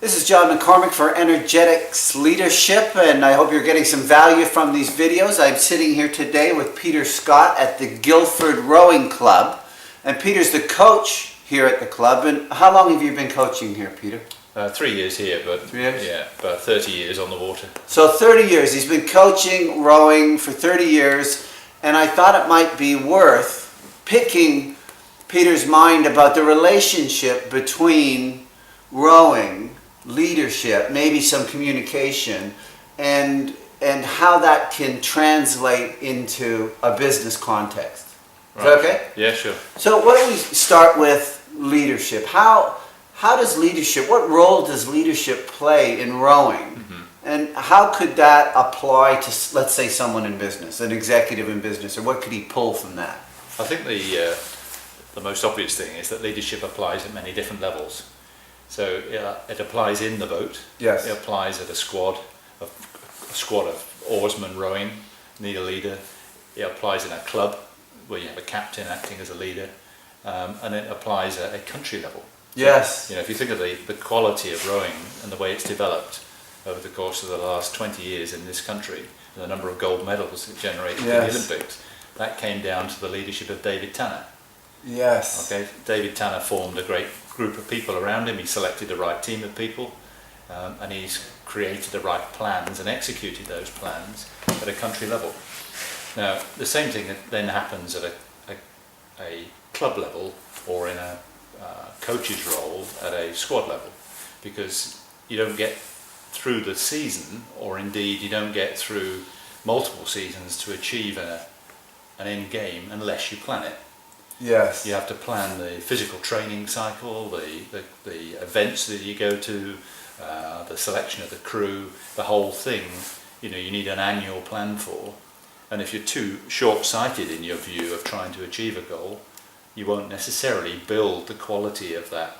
This is John McCormick for Energetics Leadership, and I hope you're getting some value from these videos. I'm sitting here today with Peter Scott at the Guildford Rowing Club, and Peter's the coach here at the club. And how long have you been coaching here, Peter? 3 years here, but 3 years? Yeah, about 30 years on the water. So 30 years. He's been coaching rowing for 30 years, and I thought it might be worth picking Peter's mind about the relationship between rowing, leadership, maybe some communication, and how that can translate into a business context. Is that okay? Yeah, sure. So why don't we start with leadership? How does leadership, what role does leadership play in rowing? And how could that apply to, let's say, someone in business, an executive in business, or what could he pull from that? I think the most obvious thing is that leadership applies at many different levels. So it applies in the boat. Yes. It applies at a squad of oarsmen rowing, need a leader. It applies in a club where you have a captain acting as a leader, and it applies at a country level. Yes. You know, if you think of the quality of rowing and the way it's developed over the course of the last 20 years in this country, and the number of gold medals it generated in the Olympics, that came down to the leadership of David Tanner. Yes. Okay, David Tanner formed a great group of people around him. He selected the right team of people, and he's created the right plans and executed those plans at a country level. Now, the same thing then happens at a club level or in a coach's role at a squad level, because you don't get through the season, or indeed you don't get through multiple seasons to achieve an end game unless you plan it. Yes. You have to plan the physical training cycle, the events that you go to, the selection of the crew, the whole thing. You know, you need an annual plan for. And if you're too short-sighted in your view of trying to achieve a goal, you won't necessarily build the quality of that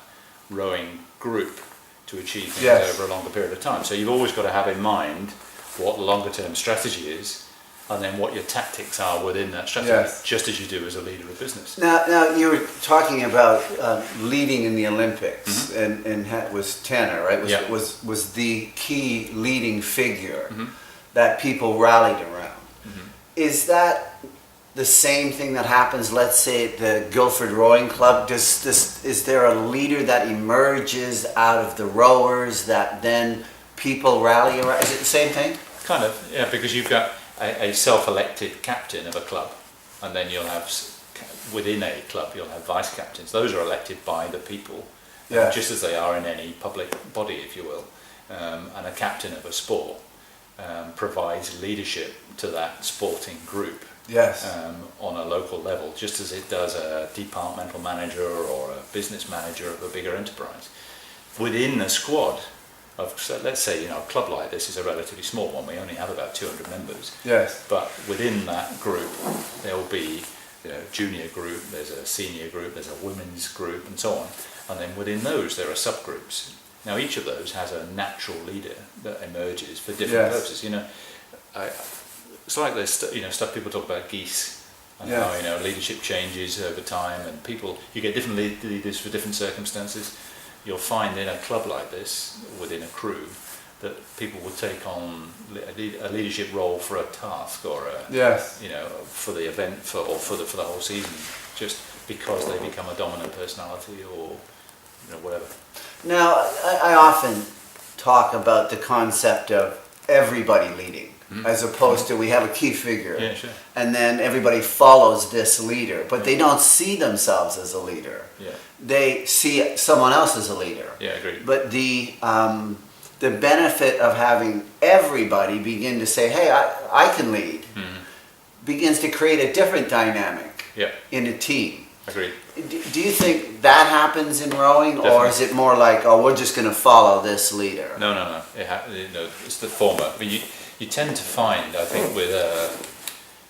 rowing group to achieve things over a longer period of time. So you've always got to have in mind what the longer-term strategy is, and then what your tactics are within that strategy, just as you do as a leader of business. Now you were talking about leading in the Olympics, and it was Tanner, right? Was the key leading figure that people rallied around. Is that the same thing that happens, let's say, at the Guildford Rowing Club? Is there a leader that emerges out of the rowers that then people rally around? Is it the same thing? Kind of, yeah, because you've got a self-elected captain of a club, and then you'll have, within a club, you'll have vice captains. Those are elected by the people, just as they are in any public body, if you will. And a captain of a sport provides leadership to that sporting group on a local level, just as it does a departmental manager or a business manager of a bigger enterprise. Within the squad, so let's say, you know, a club like this is a relatively small one. We only have about 200 members. Yes. But within that group, there will be, you know, junior group, there's a senior group, there's a women's group, and so on. And then within those, there are subgroups. Now, each of those has a natural leader that emerges for different purposes. You know, it's like this, you know, stuff people talk about geese, and how, you know, leadership changes over time, and you get different leaders for different circumstances. You'll find in a club like this, within a crew, that people will take on a leadership role for a task or you know, for the event or for the whole season, just because they become a dominant personality or, you know, whatever. Now, I often talk about the concept of everybody leading, as opposed to we have a key figure, and then everybody follows this leader, but they don't see themselves as a leader. They see someone else as a leader. Agreed. But the benefit of having everybody begin to say, hey, I can lead, begins to create a different dynamic in a team. Agreed. Do you think that happens in rowing, Definitely. or is it more like, oh, we're just going to follow this leader? No. It's the former. I mean, you tend to find, I think, with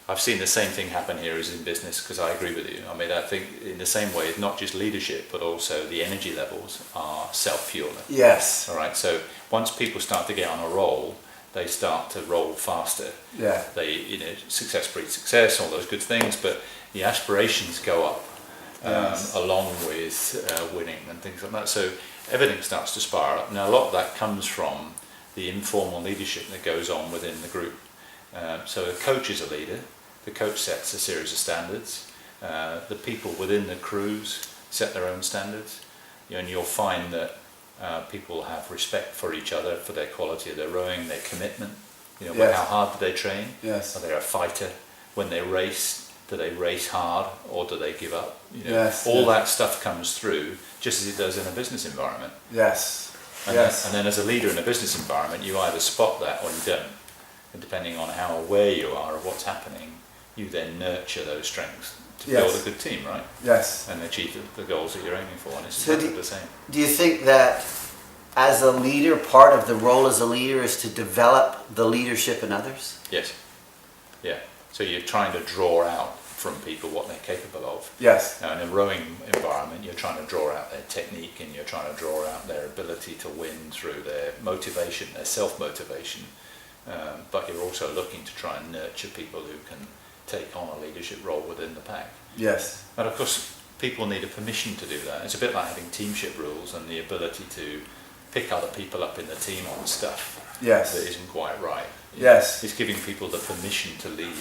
I've seen the same thing happen here as in business, because I agree with you. I mean, I think in the same way, it's not just leadership, but also the energy levels are self-fueling. Yes. All right. So once people start to get on a roll, they start to roll faster. They, you know, success breeds success, all those good things, but the aspirations go up along with winning and things like that. So everything starts to spiral up. Now, a lot of that comes from the informal leadership that goes on within the group. So a coach is a leader. The coach sets a series of standards. The people within the crews set their own standards. And you'll find that people have respect for each other, for their quality of their rowing, their commitment. Yes. How hard do they train? Yes. Are they a fighter? When they race, do they race hard or do they give up? Yes. All that stuff comes through just as it does in a business environment. Yes. And, Yes. and then as a leader in a business environment, you either spot that or you don't. And depending on how aware you are of what's happening, you then nurture those strengths to Yes. build a good team, right? Yes. And achieve the goals that you're aiming for. And it's So exactly the same. Do you think that as a leader, part of the role as a leader is to develop the leadership in others? Yes. Yeah. So you're trying to draw out from people what they're capable of. Yes. Now, in a rowing environment, you're trying to draw out their technique and you're trying to draw out their ability to win through their motivation, their self-motivation. But you're also looking to try and nurture people who can take on a leadership role within the pack. Yes. And of course, people need a permission to do that. It's a bit like having teamship rules and the ability to pick other people up in the team on stuff Yes. that isn't quite right. Yes. It's giving people the permission to lead.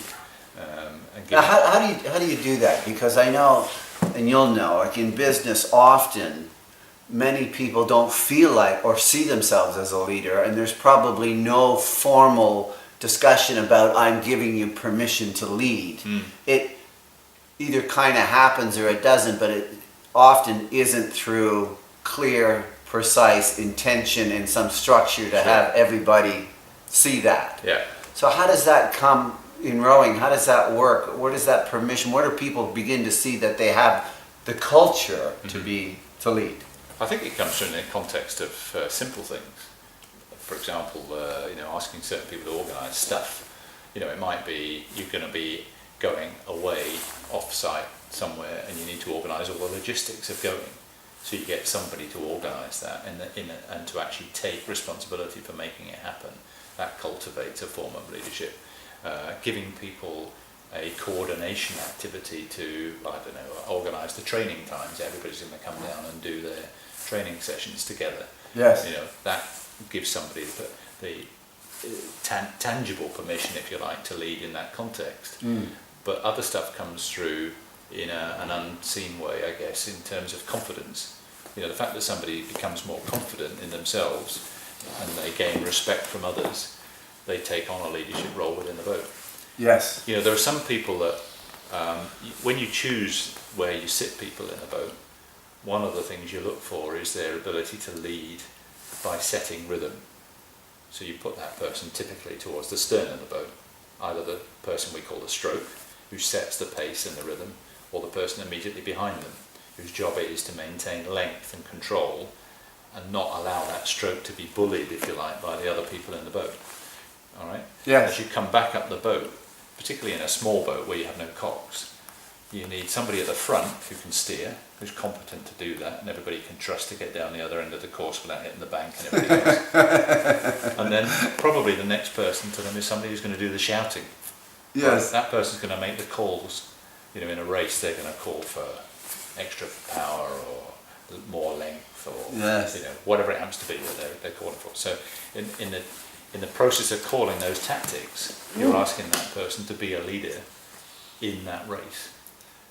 And Now, giving, how do you do that? Because I know, and you'll know, like in business, often many people don't feel like or see themselves as a leader, and there's probably no formal discussion about I'm giving you permission to lead. It either kind of happens or it doesn't, but it often isn't through clear, precise intention and some structure to have everybody see that. yeah. So how does that come in rowing? How does that work? Where does that permission, where do people begin to see that they have the culture to lead? I think it comes from the context of simple things. For example, asking certain people to organise stuff. It might be you're going to be going away off-site somewhere and you need to organise all the logistics of going. So you get somebody to organise that and to actually take responsibility for making it happen. That cultivates a form of leadership. Giving people a coordination activity to, organise the training times. Everybody's going to come down and do their training sessions together. Yes. That gives somebody the tangible permission, if you like, to lead in that context. But other stuff comes through in an unseen way, I guess, in terms of confidence. The fact that somebody becomes more confident in themselves and they gain respect from others, they take on a leadership role within the boat. Yes. There are some people that, when you choose where you sit people in a boat, one of the things you look for is their ability to lead by setting rhythm. So you put that person typically towards the stern of the boat, either the person we call the stroke, who sets the pace and the rhythm, or the person immediately behind them, whose job it is to maintain length and control and not allow that stroke to be bullied, if you like, by the other people in the boat. All right? Yes. As you come back up the boat, particularly in a small boat where you have no cogs, you need somebody at the front who can steer, who's competent to do that, and everybody can trust to get down the other end of the course without hitting the bank and everything else. And then probably the next person to them is somebody who's going to do the shouting. Yes. That person's going to make the calls. In a race, they're going to call for extra power or more length or Yes. whatever it happens to be that they're calling for. So in the process of calling those tactics, you're asking that person to be a leader in that race.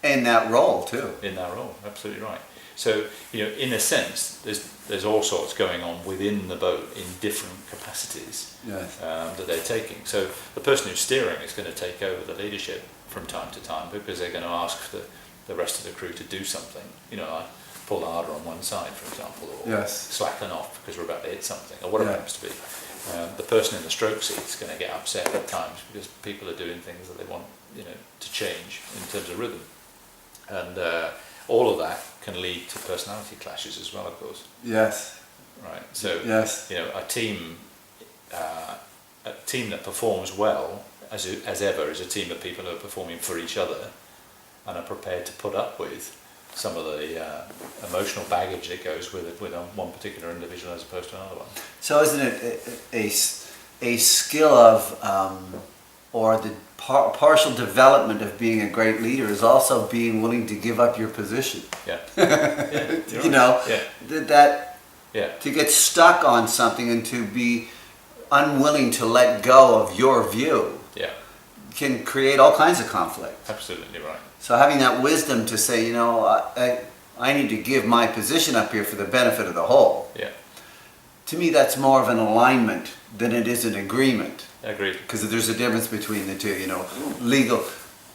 In that role too. In that role, absolutely right. So, in a sense, there's all sorts going on within the boat in different capacities Yes. that they're taking. So the person who's steering is going to take over the leadership from time to time because they're going to ask the rest of the crew to do something. Like pull harder on one side, for example, or Yes. slacken off because we're about to hit something, or whatever it happens to be. The person in the stroke seat is going to get upset at times because people are doing things that they want, to change in terms of rhythm. And all of that can lead to personality clashes as well, of course. Yes. Right. So Yes. a team that performs well as ever is a team of people who are performing for each other and are prepared to put up with some of the emotional baggage that goes with one particular individual as opposed to another one. So isn't it a skill of or the partial development of being a great leader is also being willing to give up your position? Yeah. Yeah. You know, Yeah. that Yeah. To get stuck on something and to be unwilling to let go of your view Yeah. can create all kinds of conflict. Absolutely right. So having that wisdom to say, I need to give my position up here for the benefit of the whole. Yeah. To me, that's more of an alignment than it is an agreement. Agreed. Because there's a difference between the two. Legal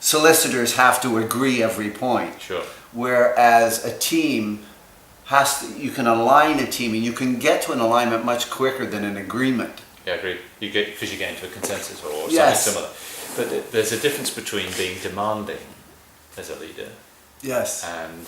solicitors have to agree every point. Sure. Whereas a team you can align a team and you can get to an alignment much quicker than an agreement. Yeah, agreed. Because you get into a consensus or Yes. something similar. But there's a difference between being demanding as a leader Yes. and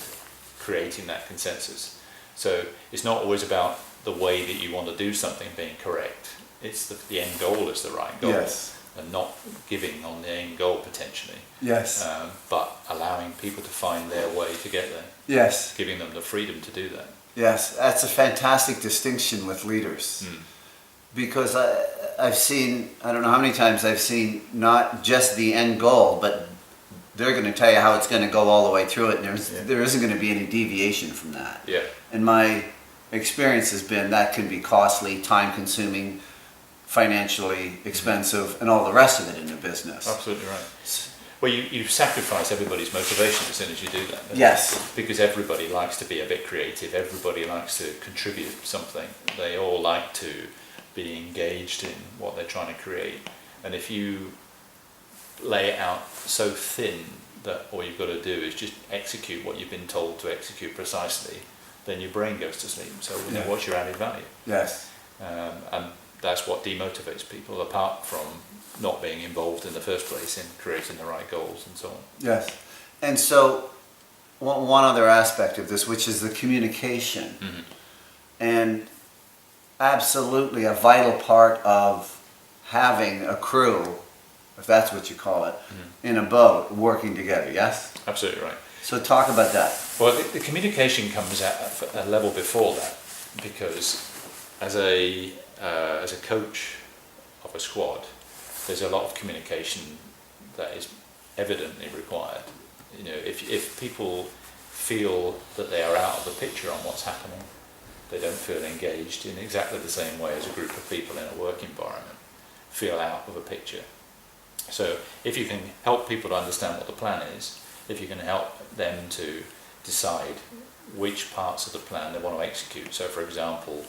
creating that consensus. So it's not always about the way that you want to do something being correct. It's the end goal is the right goal. Yes. And not giving on the end goal potentially. Yes. But allowing people to find their way to get there. Yes. Giving them the freedom to do that. Yes. That's a fantastic distinction with leaders. Because I've seen, I don't know how many times I've seen not just the end goal, but they're going to tell you how it's going to go all the way through it, and there isn't going to be any deviation from that. Yeah. And my experience has been that can be costly, time-consuming, financially expensive, and all the rest of it in a business. Absolutely right. Well, you sacrifice everybody's motivation as soon as you do that. Yes. Because everybody likes to be a bit creative. Everybody likes to contribute something. They all like to be engaged in what they're trying to create. And if you lay it out so thin that all you've got to do is just execute what you've been told to execute precisely, then your brain goes to sleep. So what's your added value? Yes. And that's what demotivates people, apart from not being involved in the first place in creating the right goals and so on. Yes. And so one other aspect of this, which is the communication. And absolutely a vital part of having a crew, if that's what you call it, in a boat working together, yes? Absolutely right. So talk about that. Well, the communication comes at a level before that, because as a coach of a squad, there's a lot of communication that is evidently required. If people feel that they are out of the picture on what's happening, they don't feel engaged in exactly the same way as a group of people in a work environment feel out of a picture. So if you can help people to understand what the plan is, if you can help them to decide which parts of the plan they want to execute. So for example,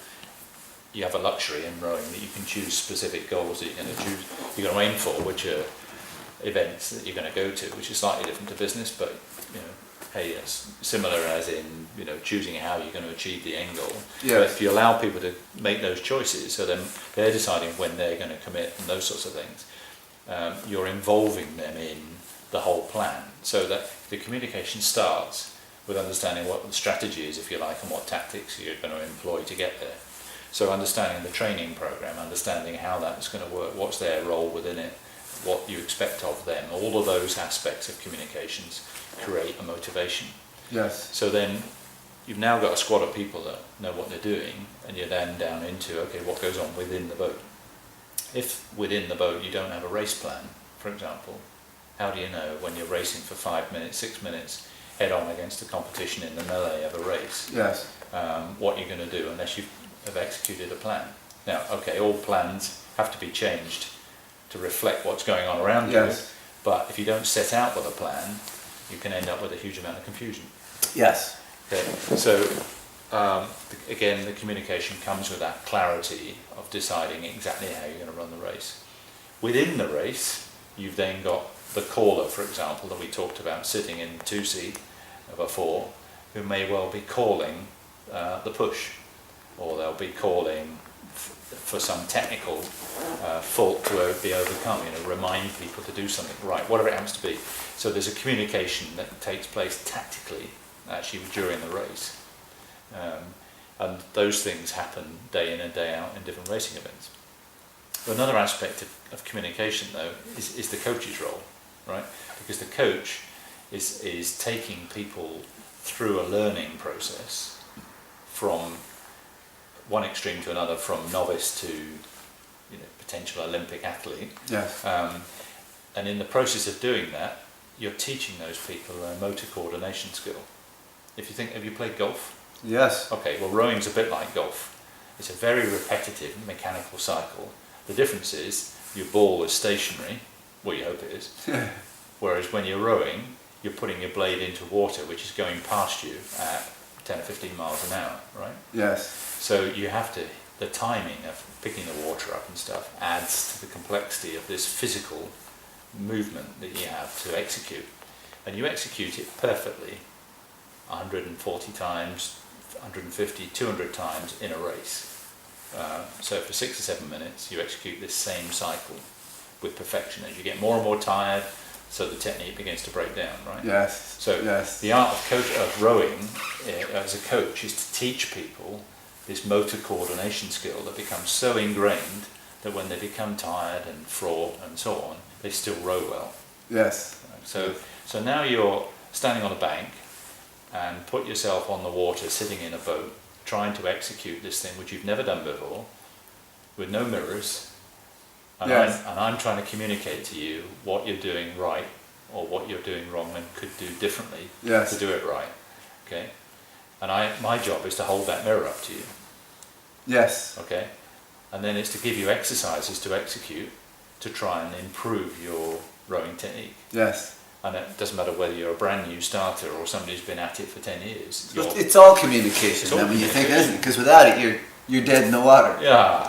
you have a luxury in rowing that you can choose specific goals that you're going to aim for, which are events that you're going to go to, which is slightly different to business, but hey, it's similar as in choosing how you're going to achieve the end goal. Yes. But if you allow people to make those choices, so then they're deciding when they're going to commit and those sorts of things, you're involving them in the whole plan, so that the communication starts with understanding what the strategy is, if you like, and what tactics you're going to employ to get there. So understanding the training program, understanding how that's going to work, what's their role within it, what you expect of them, all of those aspects of communications create a motivation. Yes. So then you've now got a squad of people that know what they're doing, and you're then down into, okay, what goes on within the boat? If within the boat you don't have a race plan, for example, how do you know when you're racing for 5 minutes, 6 minutes, head on against the competition in the melee of a race? Yes. What you're going to do unless you have executed a plan. Now, okay, all plans have to be changed to reflect what's going on around Yes. you, but if you don't set out with a plan, you can end up with a huge amount of confusion. Yes. Okay, so again, the communication comes with that clarity of deciding exactly how you're going to run the race. Within the race, you've then got the caller, for example, that we talked about, sitting in 2C of a 4, who may well be calling the push, or they'll be calling for some technical fault to be overcome, remind people to do something right, whatever it happens to be. So there's a communication that takes place tactically, actually, during the race. And those things happen day in and day out in different racing events. Another aspect of communication, though, is the coach's role, right? Because the coach is taking people through a learning process from one extreme to another, from novice to potential Olympic athlete. Yes. And in the process of doing that, you're teaching those people a motor coordination skill. If you think, have you played golf? Yes. Okay, well, rowing's a bit like golf. It's a very repetitive mechanical cycle. The difference is your ball is stationary, well, you hope it is, whereas when you're rowing, you're putting your blade into water, which is going past you at 10 or 15 miles an hour, right? Yes. So you have to, the timing of picking the water up and stuff adds to the complexity of this physical movement that you have to execute. And you execute it perfectly 140 times, 150, 200 times in a race. So for 6 or 7 minutes you execute this same cycle with perfection. As you get more and more tired, so the technique begins to break down, right? Yes. So yes. the art of rowing as a coach is to teach people this motor coordination skill that becomes so ingrained that when they become tired and fraught and so on, they still row well. Yes. So now you're standing on a bank and put yourself on the water, sitting in a boat, trying to execute this thing which you've never done before, with no mirrors, and, Yes. I'm trying to communicate to you what you're doing right or what you're doing wrong and could do differently Yes. to do it right. Okay, and my job is to hold that mirror up to you. Yes. Okay, and then it's to give you exercises to execute to try and improve your rowing technique. Yes. And it doesn't matter whether you're a brand new starter or somebody who's been at it for 10 years. It's all communication. It's all I mean, you think, communication. isn't it? Because without it, you're dead in the water. Yeah.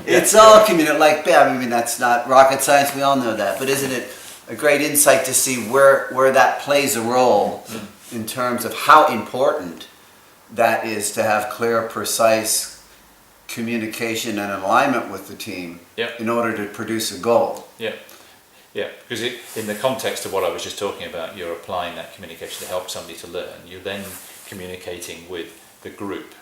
It's all communication. Like, yeah, I mean, that's not rocket science. We all know that. But isn't it a great insight to see where that plays a role in terms of how important that is to have clear, precise communication and alignment with the team Yep. in order to produce a goal. Yeah. Yeah, because in the context of what I was just talking about, you're applying that communication to help somebody to learn. You're then communicating with the group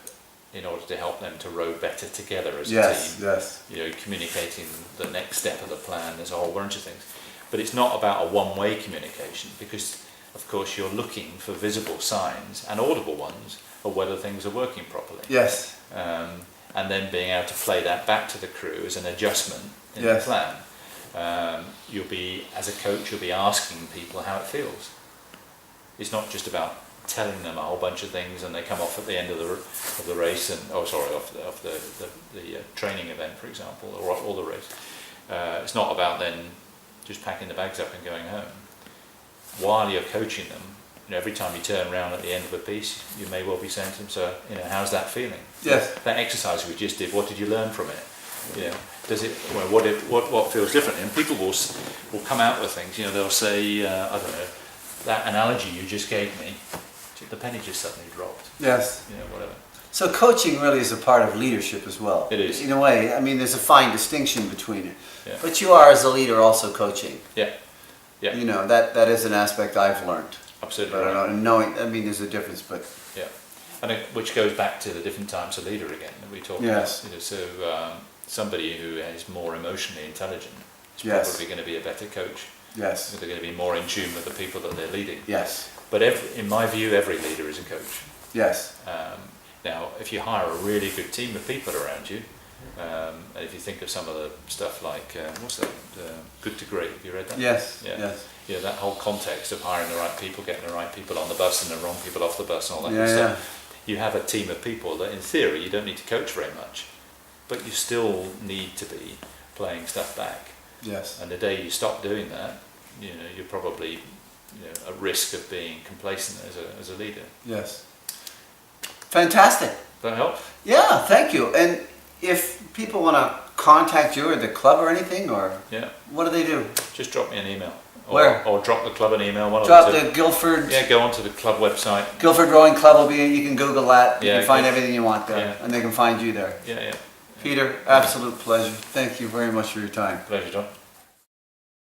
in order to help them to row better together as a Yes, team. yes. You know, communicating the next step of the plan. There's a whole bunch of things, but it's not about a one-way communication because, of course, you're looking for visible signs and audible ones of whether things are working properly. Yes. And then being able to play that back to the crew as an adjustment in Yes. the plan. You'll be, as a coach, you'll be asking people how it feels. It's not just about telling them a whole bunch of things and they come off at the end of the race and off the training event, for example, or the race. It's not about then just packing the bags up and going home. While you're coaching them, you know, every time you turn around at the end of a piece, you may well be saying to them, "So, you know, how's that feeling? Yes. That exercise we just did, what did you learn from it? You know, does it? Well, what feels differently?" And people will come out with things. You know, they'll say, "I don't know, that analogy you just gave me, the penny just suddenly dropped." Yes. You know, whatever. So coaching really is a part of leadership as well. It is. In a way, I mean, there's a fine distinction between it. Yeah. But you are, as a leader, also coaching. Yeah. Yeah. You know, that is an aspect I've learned. Absolutely. But I Right. don't know, knowing, I mean, there's a difference, but Yeah, and which goes back to the different types of leader again that we talked Yes. about. You know, so somebody who is more emotionally intelligent is Yes. probably going to be a better coach. yes, They're going to be more in tune with the people that they're leading. yes, But in my view, every leader is a coach. yes, Now, if you hire a really good team of people around you, and if you think of some of the stuff like, what's that, Good to Great, have you read that? yes, Yeah. yes, You know, that whole context of hiring the right people, getting the right people on the bus and the wrong people off the bus and all that Yeah, kind of stuff. You have a team of people that in theory you don't need to coach very much, but you still need to be playing stuff back. yes. And the day you stop doing that, you know, you're probably, you know, at risk of being complacent as a leader. Yes. Fantastic. Does that help? Yeah, thank you. And if people want to contact you or the club or anything, or Yeah. what do they do? Just drop me an email. Where? Or drop the club an email. One Drop of the two. the Guildford Yeah, go onto the club website. Guildford Rowing Club will be. You can Google that. You Yeah, can find good. everything you want there, Yeah. and they can find you there. Yeah, yeah. Peter, absolute pleasure. Thank you very much for your time. Pleasure, John.